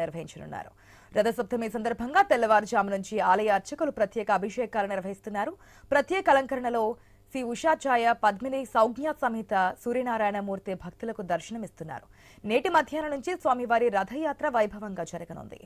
నిర్వహించనున్నారు. రథసప్తమి సందర్భంగా తెల్లవారుజాము నుంచి ఆలయ అర్చకులు ప్రత్యేక అభిషేకాలు నిర్వహిస్తున్నారు. ప్రత్యేక అలంకరణలో శ్రీ ఉషాచాయ పద్మిని సౌజ్ఞ సమేత సూర్యనారాయణమూర్తి భక్తులకు దర్శనమిస్తున్నారు. నేటి మధ్యాహ్నం నుంచి స్వామివారి రథయాత్ర వైభవంగా జరగనుంది.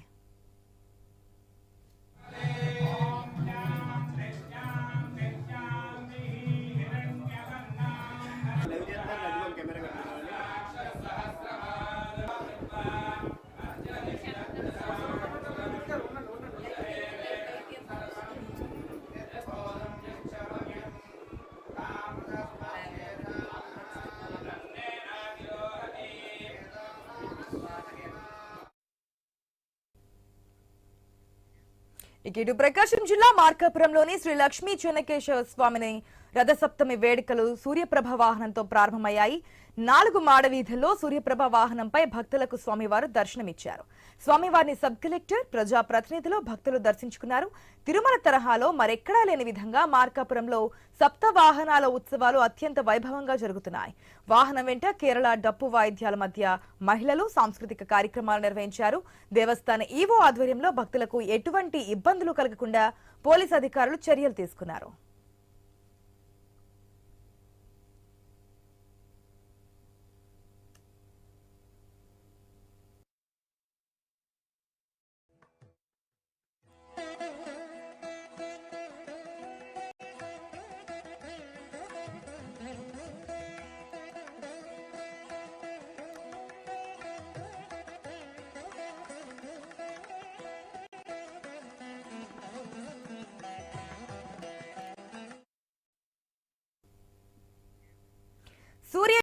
ఇటు ప్రకాశం జిల్లా మార్కాపురంలోని శ్రీ లక్ష్మీ చెన్నకేశవ స్వామిని రథసప్తమి వేడుకలు సూర్యప్రభ వాహనంతో ప్రారంభమయ్యాయి. 4 మాడవీధుల్లో సూర్యప్రభ వాహనంపై భక్తులకు స్వామివారు దర్శనమిచ్చారు. స్వామివారిని సబ్ కలెక్టర్, ప్రజాప్రతినిధులు, భక్తులు దర్శించుకున్నారు. తిరుమల తరహాలో మరెక్కడా లేని విధంగా మార్కాపురంలో సప్త వాహనాల ఉత్సవాలు అత్యంత వైభవంగా జరుగుతున్నాయి. వాహనం వెంట కేరళ డప్పు వాయిద్యాల మధ్య మహిళలు సాంస్కృతిక కార్యక్రమాలు నిర్వహించారు. దేవస్థాన ఈవో ఆధ్వర్యంలో భక్తులకు ఎటువంటి ఇబ్బందులు కలగకుండా పోలీసు అధికారులు చర్యలు తీసుకున్నారు.